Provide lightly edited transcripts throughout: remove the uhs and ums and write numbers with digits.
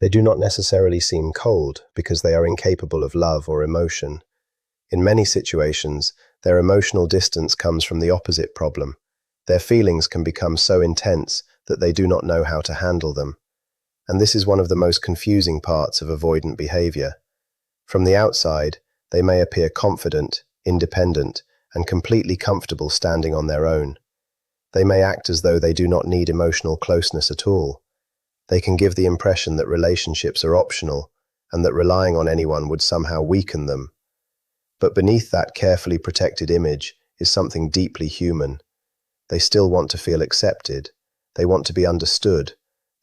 They do not necessarily seem cold because they are incapable of love or emotion. In many situations, their emotional distance comes from the opposite problem. Their feelings can become so intense that they do not know how to handle them. And this is one of the most confusing parts of avoidant behavior. From the outside, they may appear confident, independent, and completely comfortable standing on their own. They may act as though they do not need emotional closeness at all. They can give the impression that relationships are optional and that relying on anyone would somehow weaken them. But beneath that carefully protected image is something deeply human. They still want to feel accepted. They want to be understood.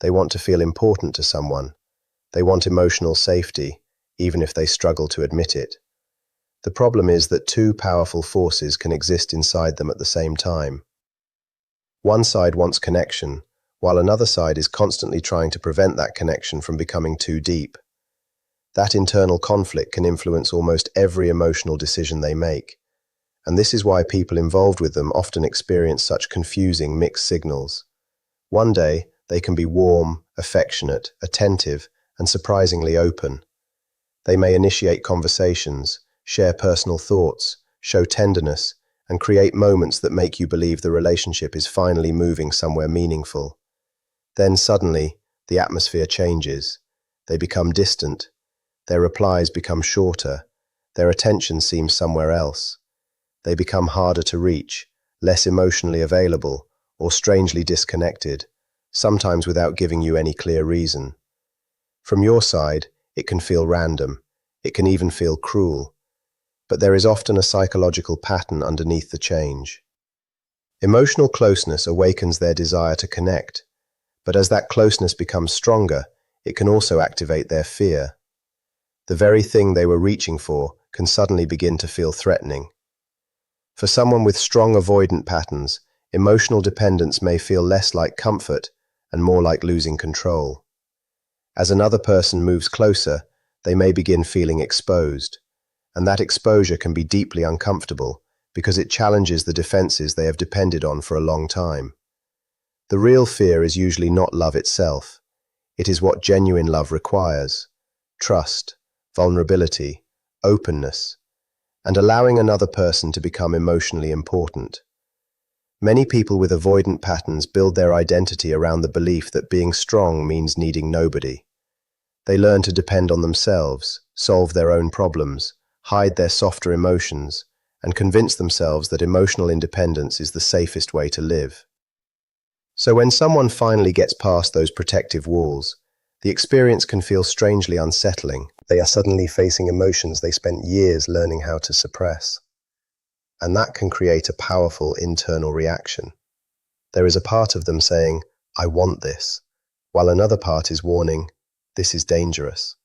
They want to feel important to someone. They want emotional safety, even if they struggle to admit it. The problem is that two powerful forces can exist inside them at the same time. One side wants connection, while another side is constantly trying to prevent that connection from becoming too deep. That internal conflict can influence almost every emotional decision they make, and this is why people involved with them often experience such confusing mixed signals. One day, they can be warm, affectionate, attentive, and surprisingly open. They may initiate conversations, share personal thoughts, show tenderness, and create moments that make you believe the relationship is finally moving somewhere meaningful. Then suddenly, the atmosphere changes. They become distant. Their replies become shorter. Their attention seems somewhere else. They become harder to reach, less emotionally available, or strangely disconnected, sometimes without giving you any clear reason. From your side, it can feel random. It can even feel cruel. But there is often a psychological pattern underneath the change. Emotional closeness awakens their desire to connect, but as that closeness becomes stronger, it can also activate their fear. The very thing they were reaching for can suddenly begin to feel threatening. For someone with strong avoidant patterns, emotional dependence may feel less like comfort and more like losing control. As another person moves closer, they may begin feeling exposed, and that exposure can be deeply uncomfortable because it challenges the defenses they have depended on for a long time. The real fear is usually not love itself. It is what genuine love requires: trust, vulnerability, openness, and allowing another person to become emotionally important. Many people with avoidant patterns build their identity around the belief that being strong means needing nobody. They learn to depend on themselves, solve their own problems, hide their softer emotions, and convince themselves that emotional independence is the safest way to live. So when someone finally gets past those protective walls, the experience can feel strangely unsettling. They are suddenly facing emotions they spent years learning how to suppress. And that can create a powerful internal reaction. There is a part of them saying, "I want this," while another part is warning, "This is dangerous."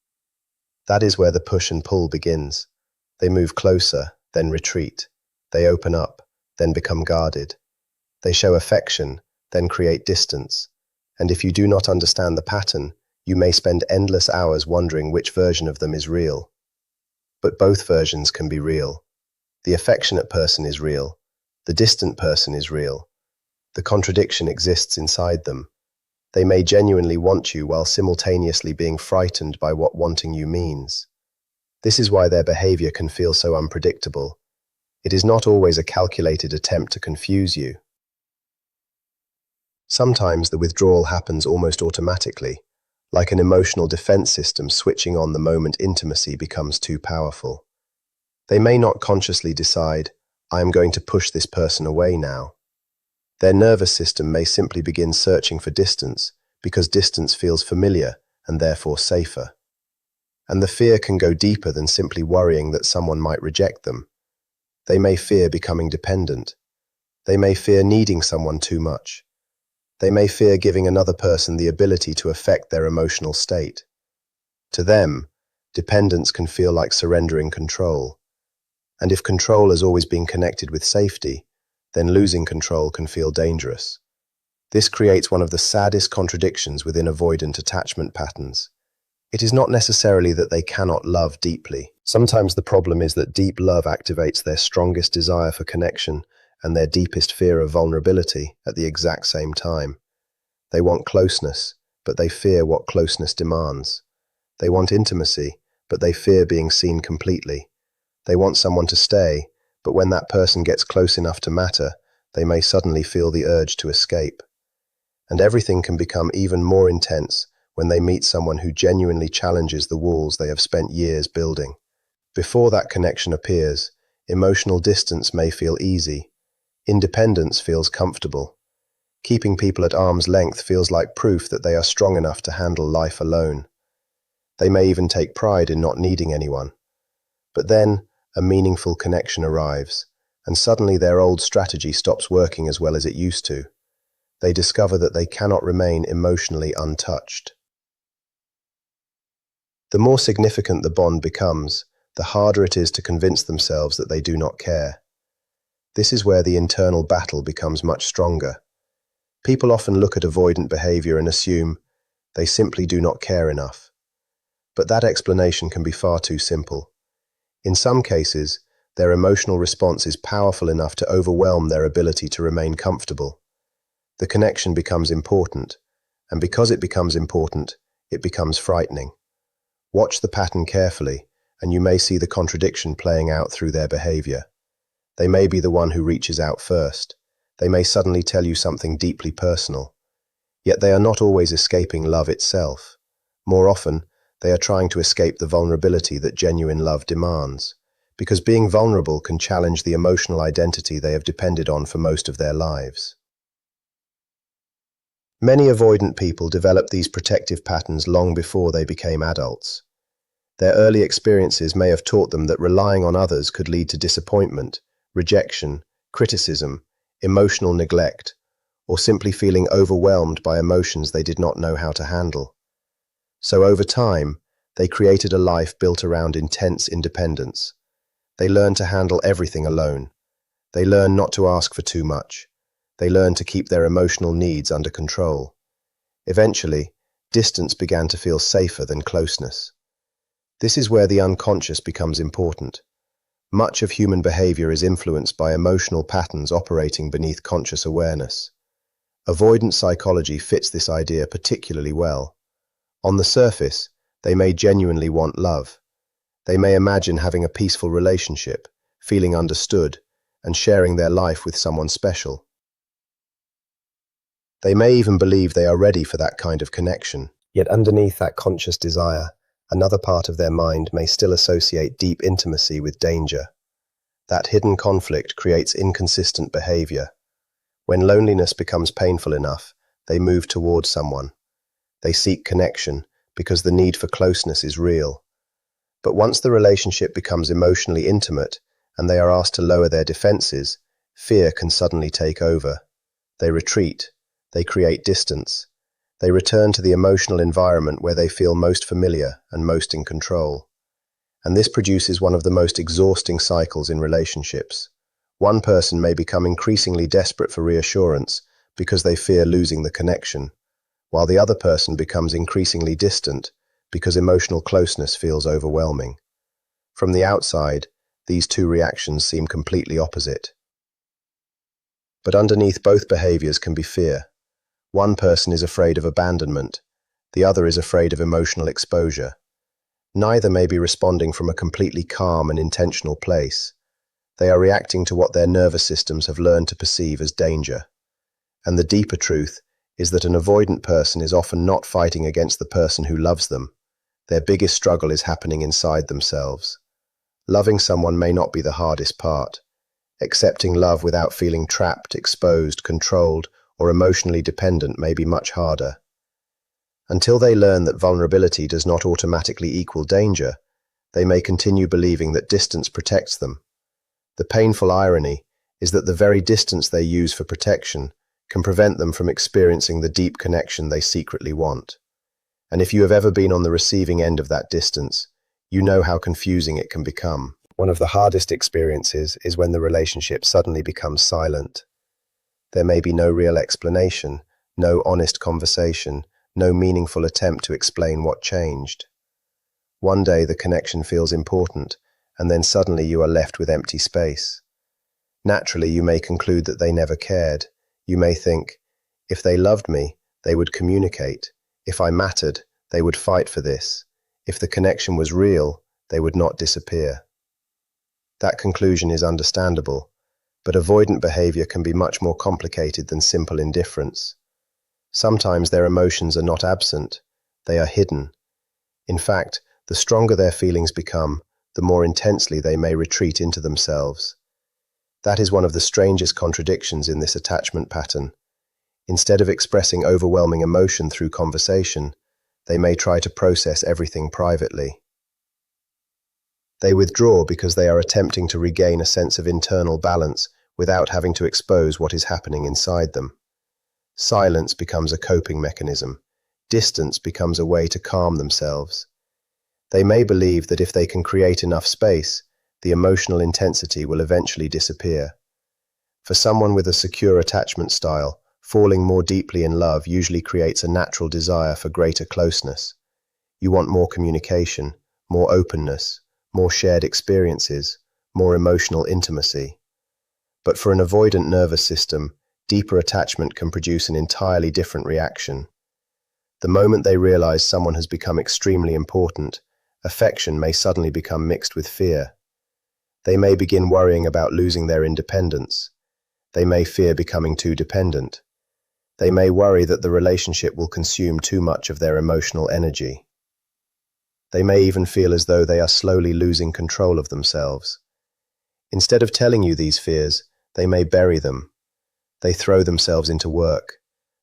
That is where the push and pull begins. They move closer, then retreat. They open up, then become guarded. They show affection, then create distance. And if you do not understand the pattern, you may spend endless hours wondering which version of them is real. But both versions can be real. The affectionate person is real. The distant person is real. The contradiction exists inside them. They may genuinely want you while simultaneously being frightened by what wanting you means. This is why their behavior can feel so unpredictable. It is not always a calculated attempt to confuse you. Sometimes the withdrawal happens almost automatically, like an emotional defense system switching on the moment intimacy becomes too powerful. They may not consciously decide, "I am going to push this person away now." Their nervous system may simply begin searching for distance because distance feels familiar and therefore safer. And the fear can go deeper than simply worrying that someone might reject them. They may fear becoming dependent. They may fear needing someone too much. They may fear giving another person the ability to affect their emotional state. To them, dependence can feel like surrendering control. And if control has always been connected with safety, then losing control can feel dangerous. This creates one of the saddest contradictions within avoidant attachment patterns. It is not necessarily that they cannot love deeply. Sometimes the problem is that deep love activates their strongest desire for connection and their deepest fear of vulnerability at the exact same time. They want closeness, but they fear what closeness demands. They want intimacy, but they fear being seen completely. They want someone to stay, but when that person gets close enough to matter, they may suddenly feel the urge to escape. And everything can become even more intense when they meet someone who genuinely challenges the walls they have spent years building. Before that connection appears, emotional distance may feel easy. Independence feels comfortable. Keeping people at arm's length feels like proof that they are strong enough to handle life alone. They may even take pride in not needing anyone. But then, a meaningful connection arrives, and suddenly their old strategy stops working as well as it used to. They discover that they cannot remain emotionally untouched. The more significant the bond becomes, the harder it is to convince themselves that they do not care. This is where the internal battle becomes much stronger. People often look at avoidant behavior and assume they simply do not care enough. But that explanation can be far too simple. In some cases, their emotional response is powerful enough to overwhelm their ability to remain comfortable. The connection becomes important, and because it becomes important, it becomes frightening. Watch the pattern carefully, and you may see the contradiction playing out through their behavior. They may be the one who reaches out first. They may suddenly tell you something deeply personal. Yet they are not always escaping love itself. More often, they are trying to escape the vulnerability that genuine love demands, because being vulnerable can challenge the emotional identity they have depended on for most of their lives. Many avoidant people develop these protective patterns long before they became adults. Their early experiences may have taught them that relying on others could lead to disappointment, rejection, criticism, emotional neglect, or simply feeling overwhelmed by emotions they did not know how to handle. So over time, they created a life built around intense independence. They learned to handle everything alone. They learned not to ask for too much. They learned to keep their emotional needs under control. Eventually, distance began to feel safer than closeness. This is where the unconscious becomes important. Much of human behavior is influenced by emotional patterns operating beneath conscious awareness. Avoidant psychology fits this idea particularly well. On the surface, they may genuinely want love. They may imagine having a peaceful relationship, feeling understood, and sharing their life with someone special. They may even believe they are ready for that kind of connection. Yet underneath that conscious desire, another part of their mind may still associate deep intimacy with danger. That hidden conflict creates inconsistent behavior. When loneliness becomes painful enough, they move towards someone. They seek connection because the need for closeness is real. But once the relationship becomes emotionally intimate and they are asked to lower their defenses, fear can suddenly take over. They retreat. They create distance. They return to the emotional environment where they feel most familiar and most in control. And this produces one of the most exhausting cycles in relationships. One person may become increasingly desperate for reassurance because they fear losing the connection, while the other person becomes increasingly distant because emotional closeness feels overwhelming. From the outside, these two reactions seem completely opposite. But underneath both behaviors can be fear. One person is afraid of abandonment, the other is afraid of emotional exposure. Neither may be responding from a completely calm and intentional place. They are reacting to what their nervous systems have learned to perceive as danger. And the deeper truth is that an avoidant person is often not fighting against the person who loves them. Their biggest struggle is happening inside themselves. Loving someone may not be the hardest part. Accepting love without feeling trapped, exposed, controlled, or emotionally dependent may be much harder. Until they learn that vulnerability does not automatically equal danger, they may continue believing that distance protects them. The painful irony is that the very distance they use for protection can prevent them from experiencing the deep connection they secretly want. And if you have ever been on the receiving end of that distance, you know how confusing it can become. One of the hardest experiences is when the relationship suddenly becomes silent. There may be no real explanation, no honest conversation, no meaningful attempt to explain what changed. One day the connection feels important, and then suddenly you are left with empty space. Naturally, you may conclude that they never cared. You may think, if they loved me, they would communicate. If I mattered, they would fight for this. If the connection was real, they would not disappear. That conclusion is understandable, but avoidant behavior can be much more complicated than simple indifference. Sometimes their emotions are not absent, they are hidden. In fact, the stronger their feelings become, the more intensely they may retreat into themselves. That is one of the strangest contradictions in this attachment pattern. Instead of expressing overwhelming emotion through conversation, they may try to process everything privately. They withdraw because they are attempting to regain a sense of internal balance without having to expose what is happening inside them. Silence becomes a coping mechanism. Distance becomes a way to calm themselves. They may believe that if they can create enough space, the emotional intensity will eventually disappear. For someone with a secure attachment style, falling more deeply in love usually creates a natural desire for greater closeness. You want more communication, more openness, more shared experiences, more emotional intimacy. But for an avoidant nervous system, deeper attachment can produce an entirely different reaction. The moment they realize someone has become extremely important, affection may suddenly become mixed with fear. They may begin worrying about losing their independence. They may fear becoming too dependent. They may worry that the relationship will consume too much of their emotional energy. They may even feel as though they are slowly losing control of themselves. Instead of telling you these fears, they may bury them. They throw themselves into work.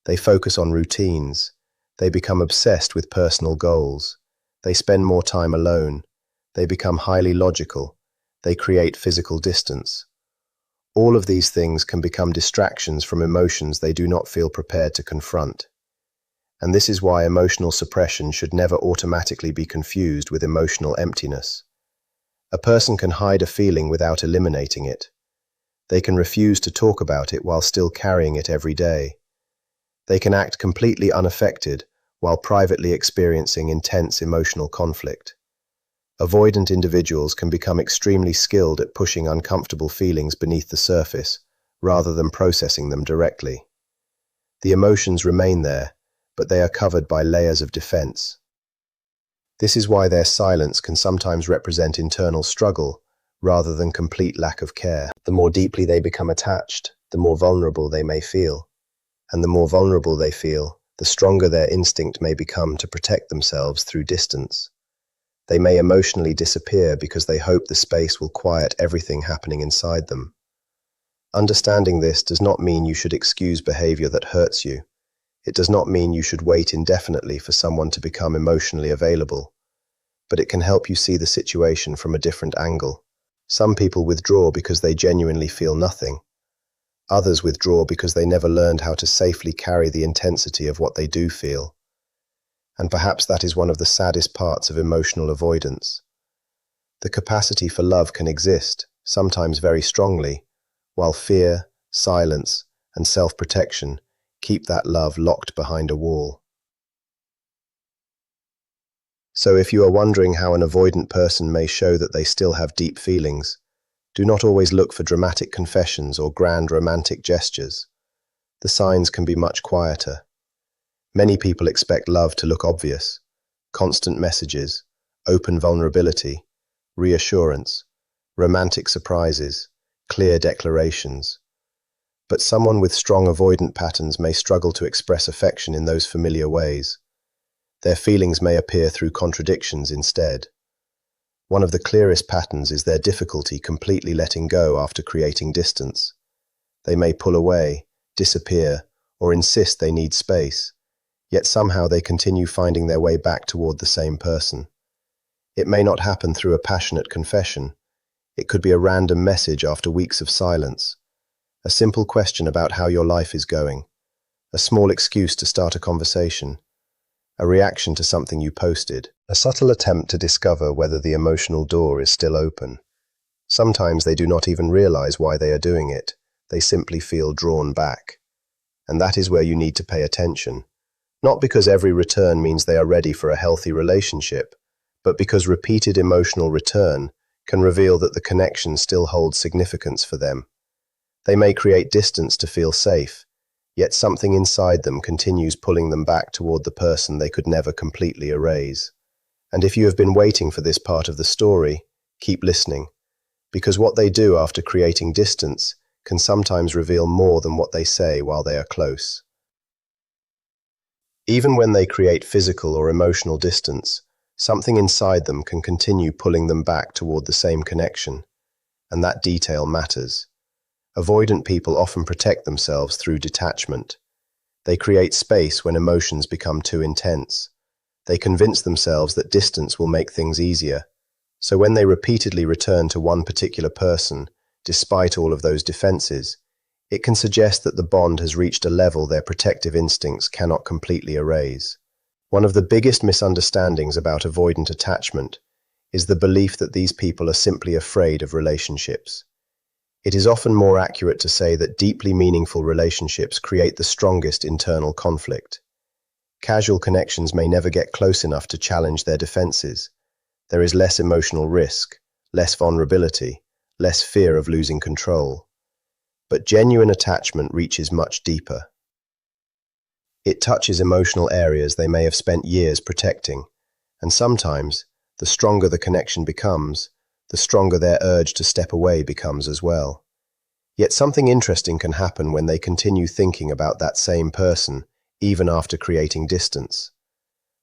They focus on routines. They become obsessed with personal goals. They spend more time alone. They become highly logical. They create physical distance. All of these things can become distractions from emotions they do not feel prepared to confront. And this is why emotional suppression should never automatically be confused with emotional emptiness. A person can hide a feeling without eliminating it. They can refuse to talk about it while still carrying it every day. They can act completely unaffected while privately experiencing intense emotional conflict. Avoidant individuals can become extremely skilled at pushing uncomfortable feelings beneath the surface, rather than processing them directly. The emotions remain there, but they are covered by layers of defense. This is why their silence can sometimes represent internal struggle, rather than complete lack of care. The more deeply they become attached, the more vulnerable they may feel. And the more vulnerable they feel, the stronger their instinct may become to protect themselves through distance. They may emotionally disappear because they hope the space will quiet everything happening inside them. Understanding this does not mean you should excuse behavior that hurts you. It does not mean you should wait indefinitely for someone to become emotionally available. But it can help you see the situation from a different angle. Some people withdraw because they genuinely feel nothing. Others withdraw because they never learned how to safely carry the intensity of what they do feel. And perhaps that is one of the saddest parts of emotional avoidance. The capacity for love can exist, sometimes very strongly, while fear, silence, and self-protection keep that love locked behind a wall. So if you are wondering how an avoidant person may show that they still have deep feelings, do not always look for dramatic confessions or grand romantic gestures. The signs can be much quieter. Many people expect love to look obvious: constant messages, open vulnerability, reassurance, romantic surprises, clear declarations. But someone with strong avoidant patterns may struggle to express affection in those familiar ways. Their feelings may appear through contradictions instead. One of the clearest patterns is their difficulty completely letting go after creating distance. They may pull away, disappear, or insist they need space. Yet somehow they continue finding their way back toward the same person. It may not happen through a passionate confession. It could be a random message after weeks of silence, a simple question about how your life is going, a small excuse to start a conversation, a reaction to something you posted, a subtle attempt to discover whether the emotional door is still open. Sometimes they do not even realize why they are doing it. They simply feel drawn back. And that is where you need to pay attention. Not because every return means they are ready for a healthy relationship, but because repeated emotional return can reveal that the connection still holds significance for them. They may create distance to feel safe, yet something inside them continues pulling them back toward the person they could never completely erase. And if you have been waiting for this part of the story, keep listening, because what they do after creating distance can sometimes reveal more than what they say while they are close. Even when they create physical or emotional distance, something inside them can continue pulling them back toward the same connection, and that detail matters. Avoidant people often protect themselves through detachment. They create space when emotions become too intense. They convince themselves that distance will make things easier. So when they repeatedly return to one particular person, despite all of those defenses, it can suggest that the bond has reached a level their protective instincts cannot completely erase. One of the biggest misunderstandings about avoidant attachment is the belief that these people are simply afraid of relationships. It is often more accurate to say that deeply meaningful relationships create the strongest internal conflict. Casual connections may never get close enough to challenge their defenses. There is less emotional risk, less vulnerability, less fear of losing control. But genuine attachment reaches much deeper. It touches emotional areas they may have spent years protecting, and sometimes, the stronger the connection becomes, the stronger their urge to step away becomes as well. Yet something interesting can happen when they continue thinking about that same person, even after creating distance.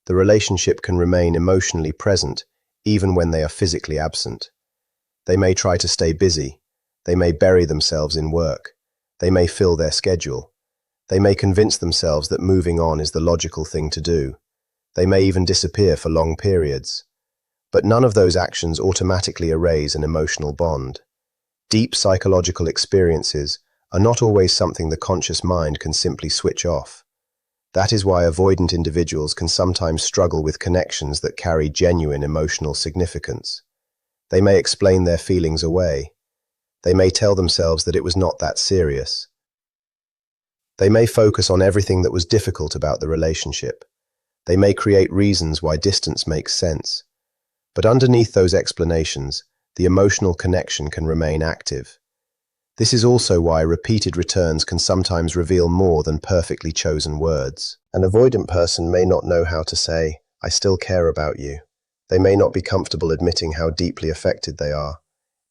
The relationship can remain emotionally present, even when they are physically absent. They may try to stay busy. They may bury themselves in work. They may fill their schedule. They may convince themselves that moving on is the logical thing to do. They may even disappear for long periods. But none of those actions automatically erase an emotional bond. Deep psychological experiences are not always something the conscious mind can simply switch off. That is why avoidant individuals can sometimes struggle with connections that carry genuine emotional significance. They may explain their feelings away. They may tell themselves that it was not that serious. They may focus on everything that was difficult about the relationship. They may create reasons why distance makes sense. But underneath those explanations, the emotional connection can remain active. This is also why repeated returns can sometimes reveal more than perfectly chosen words. An avoidant person may not know how to say, "I still care about you." They may not be comfortable admitting how deeply affected they are.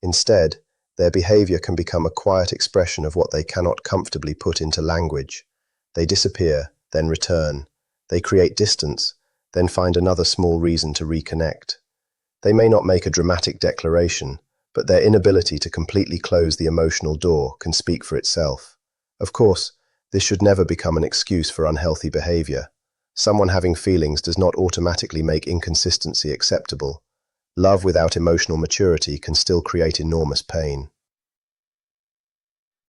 Instead, their behavior can become a quiet expression of what they cannot comfortably put into language. They disappear, then return. They create distance, then find another small reason to reconnect. They may not make a dramatic declaration, but their inability to completely close the emotional door can speak for itself. Of course, this should never become an excuse for unhealthy behavior. Someone having feelings does not automatically make inconsistency acceptable. Love without emotional maturity can still create enormous pain.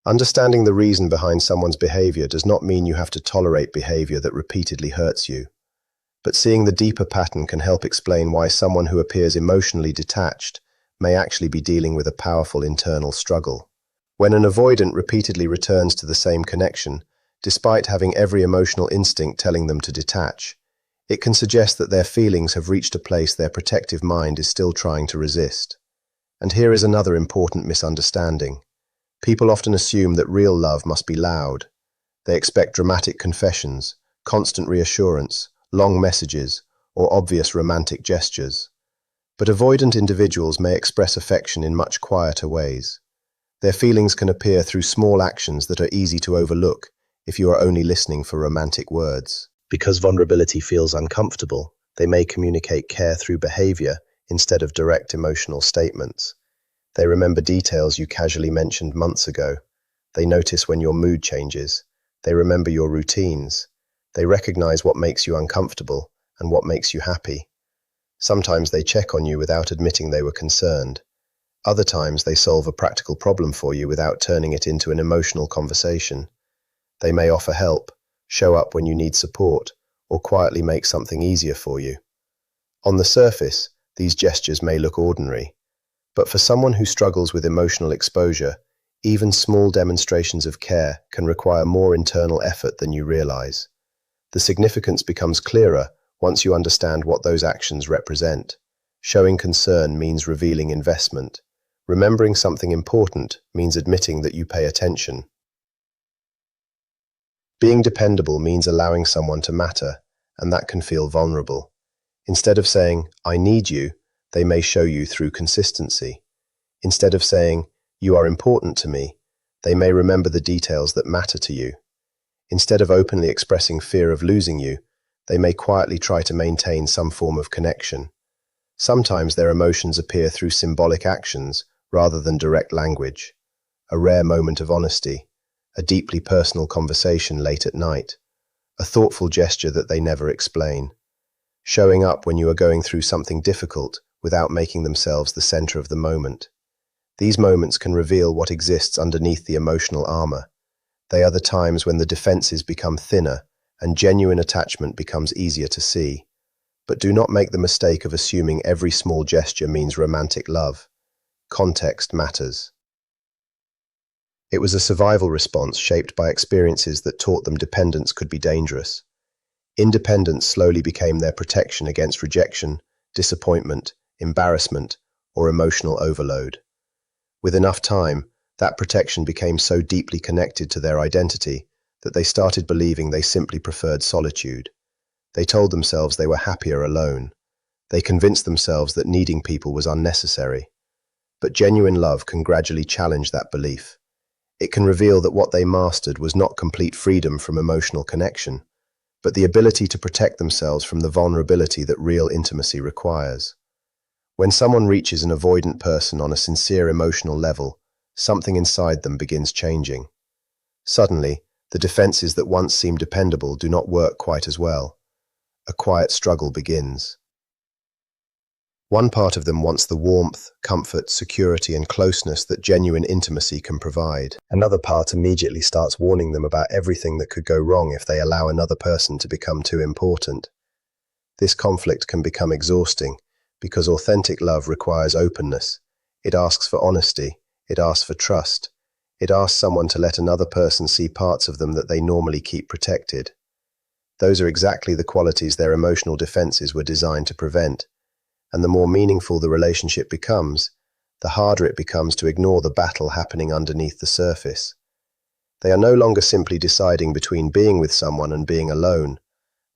Understanding the reason behind someone's behavior does not mean you have to tolerate behavior that repeatedly hurts you. But seeing the deeper pattern can help explain why someone who appears emotionally detached may actually be dealing with a powerful internal struggle. When an avoidant repeatedly returns to the same connection, despite having every emotional instinct telling them to detach, it can suggest that their feelings have reached a place their protective mind is still trying to resist. And here is another important misunderstanding. People often assume that real love must be loud. They expect dramatic confessions, constant reassurance, long messages, or obvious romantic gestures. But avoidant individuals may express affection in much quieter ways. Their feelings can appear through small actions that are easy to overlook if you are only listening for romantic words. Because vulnerability feels uncomfortable, they may communicate care through behavior instead of direct emotional statements. They remember details you casually mentioned months ago. They notice when your mood changes. They remember your routines. They recognize what makes you uncomfortable and what makes you happy. Sometimes they check on you without admitting they were concerned. Other times they solve a practical problem for you without turning it into an emotional conversation. They may offer help, show up when you need support, or quietly make something easier for you. On the surface, these gestures may look ordinary, but for someone who struggles with emotional exposure, even small demonstrations of care can require more internal effort than you realize. The significance becomes clearer once you understand what those actions represent. Showing concern means revealing investment. Remembering something important means admitting that you pay attention. Being dependable means allowing someone to matter, and that can feel vulnerable. Instead of saying, "I need you," they may show you through consistency. Instead of saying, "You are important to me," they may remember the details that matter to you. Instead of openly expressing fear of losing you, they may quietly try to maintain some form of connection. Sometimes their emotions appear through symbolic actions rather than direct language. A rare moment of honesty, a deeply personal conversation late at night, a thoughtful gesture that they never explain. Showing up when you are going through something difficult without making themselves the center of the moment. These moments can reveal what exists underneath the emotional armor. They are the times when the defenses become thinner and genuine attachment becomes easier to see. But do not make the mistake of assuming every small gesture means romantic love. Context matters. It was a survival response shaped by experiences that taught them dependence could be dangerous. Independence slowly became their protection against rejection, disappointment, embarrassment, or emotional overload. With enough time, that protection became so deeply connected to their identity that they started believing they simply preferred solitude. They told themselves they were happier alone. They convinced themselves that needing people was unnecessary. But genuine love can gradually challenge that belief. It can reveal that what they mastered was not complete freedom from emotional connection, but the ability to protect themselves from the vulnerability that real intimacy requires. When someone reaches an avoidant person on a sincere emotional level, something inside them begins changing. Suddenly, the defenses that once seemed dependable do not work quite as well. A quiet struggle begins. One part of them wants the warmth, comfort, security, and closeness that genuine intimacy can provide. Another part immediately starts warning them about everything that could go wrong if they allow another person to become too important. This conflict can become exhausting because authentic love requires openness. It asks for honesty. It asks for trust. It asks someone to let another person see parts of them that they normally keep protected. Those are exactly the qualities their emotional defenses were designed to prevent. And the more meaningful the relationship becomes, the harder it becomes to ignore the battle happening underneath the surface. They are no longer simply deciding between being with someone and being alone.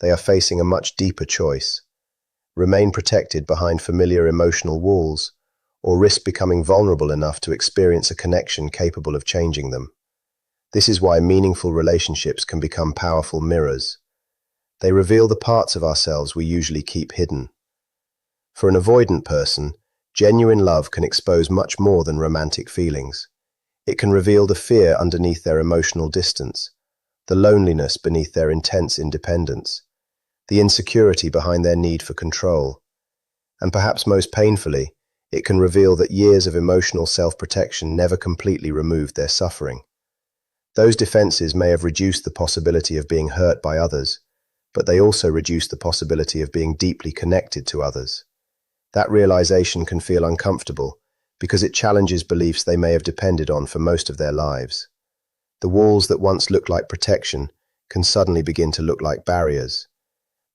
They are facing a much deeper choice. Remain protected behind familiar emotional walls, or risk becoming vulnerable enough to experience a connection capable of changing them. This is why meaningful relationships can become powerful mirrors. They reveal the parts of ourselves we usually keep hidden. For an avoidant person, genuine love can expose much more than romantic feelings. It can reveal the fear underneath their emotional distance, the loneliness beneath their intense independence, the insecurity behind their need for control. And perhaps most painfully, it can reveal that years of emotional self-protection never completely removed their suffering. Those defenses may have reduced the possibility of being hurt by others, but they also reduced the possibility of being deeply connected to others. That realization can feel uncomfortable because it challenges beliefs they may have depended on for most of their lives. The walls that once looked like protection can suddenly begin to look like barriers.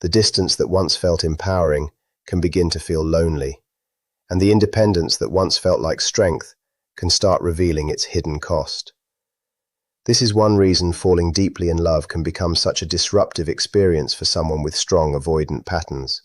The distance that once felt empowering can begin to feel lonely. And the independence that once felt like strength can start revealing its hidden cost. This is one reason falling deeply in love can become such a disruptive experience for someone with strong avoidant patterns.